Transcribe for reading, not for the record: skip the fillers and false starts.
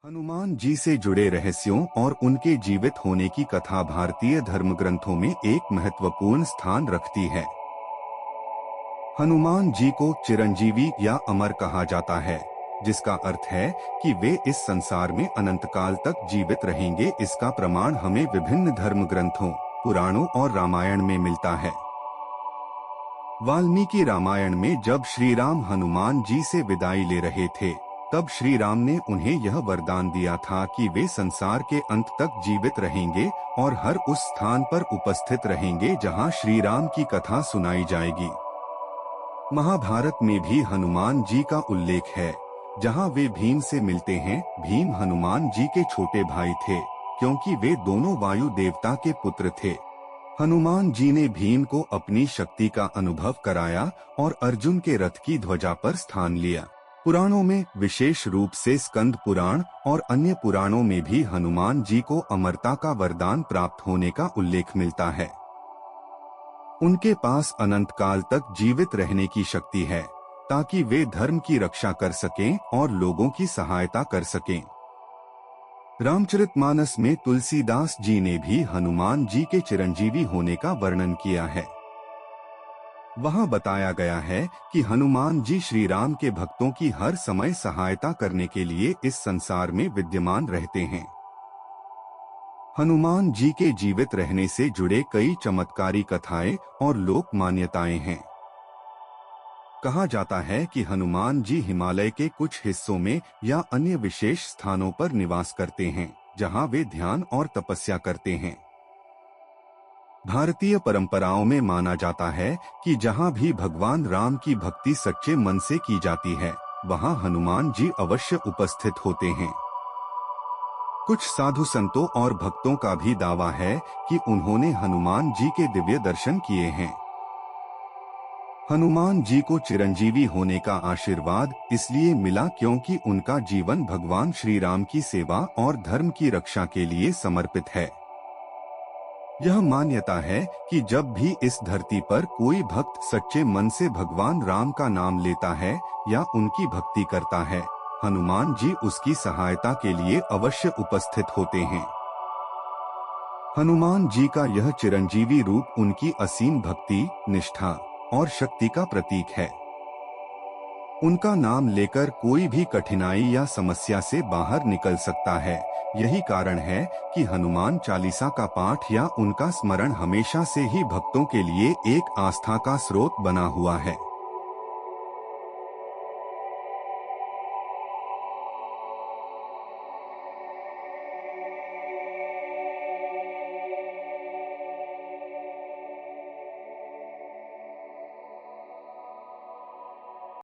हनुमान जी से जुड़े रहस्यों और उनके जीवित होने की कथा भारतीय धर्म ग्रंथों में एक महत्वपूर्ण स्थान रखती है। हनुमान जी को चिरंजीवी या अमर कहा जाता है, जिसका अर्थ है कि वे इस संसार में अनंत काल तक जीवित रहेंगे। इसका प्रमाण हमें विभिन्न धर्म ग्रंथों, पुराणों और रामायण में मिलता है। वाल्मीकि रामायण में जब श्री राम हनुमान जी से विदाई ले रहे थे, तब श्री राम ने उन्हें यह वरदान दिया था कि वे संसार के अंत तक जीवित रहेंगे और हर उस स्थान पर उपस्थित रहेंगे जहां श्री राम की कथा सुनाई जाएगी। महाभारत में भी हनुमान जी का उल्लेख है, जहां वे भीम से मिलते हैं। भीम हनुमान जी के छोटे भाई थे, क्योंकि वे दोनों वायु देवता के पुत्र थे। हनुमान जी ने भीम को अपनी शक्ति का अनुभव कराया और अर्जुन के रथ की ध्वजा पर स्थान लिया। पुराणों में, विशेष रूप से स्कंद पुराण और अन्य पुराणों में भी हनुमान जी को अमरता का वरदान प्राप्त होने का उल्लेख मिलता है। उनके पास अनंत काल तक जीवित रहने की शक्ति है, ताकि वे धर्म की रक्षा कर सकें और लोगों की सहायता कर सकें। रामचरितमानस में तुलसीदास जी ने भी हनुमान जी के चिरंजीवी होने का वर्णन किया है। वहां बताया गया है कि हनुमान जी श्री राम के भक्तों की हर समय सहायता करने के लिए इस संसार में विद्यमान रहते हैं। हनुमान जी के जीवित रहने से जुड़े कई चमत्कारी कथाएं और लोक मान्यताएं हैं। कहा जाता है कि हनुमान जी हिमालय के कुछ हिस्सों में या अन्य विशेष स्थानों पर निवास करते हैं, जहां वे ध्यान और तपस्या करते हैं। भारतीय परंपराओं में माना जाता है कि जहां भी भगवान राम की भक्ति सच्चे मन से की जाती है, वहां हनुमान जी अवश्य उपस्थित होते हैं। कुछ साधु संतों और भक्तों का भी दावा है कि उन्होंने हनुमान जी के दिव्य दर्शन किए हैं। हनुमान जी को चिरंजीवी होने का आशीर्वाद इसलिए मिला क्योंकि उनका जीवन भगवान श्री राम की सेवा और धर्म की रक्षा के लिए समर्पित है। यह मान्यता है कि जब भी इस धरती पर कोई भक्त सच्चे मन से भगवान राम का नाम लेता है या उनकी भक्ति करता है, हनुमान जी उसकी सहायता के लिए अवश्य उपस्थित होते हैं। हनुमान जी का यह चिरंजीवी रूप उनकी असीम भक्ति, निष्ठा और शक्ति का प्रतीक है। उनका नाम लेकर कोई भी कठिनाई या समस्या से बाहर निकल सकता है। यही कारण है कि हनुमान चालीसा का पाठ या उनका स्मरण हमेशा से ही भक्तों के लिए एक आस्था का स्रोत बना हुआ है।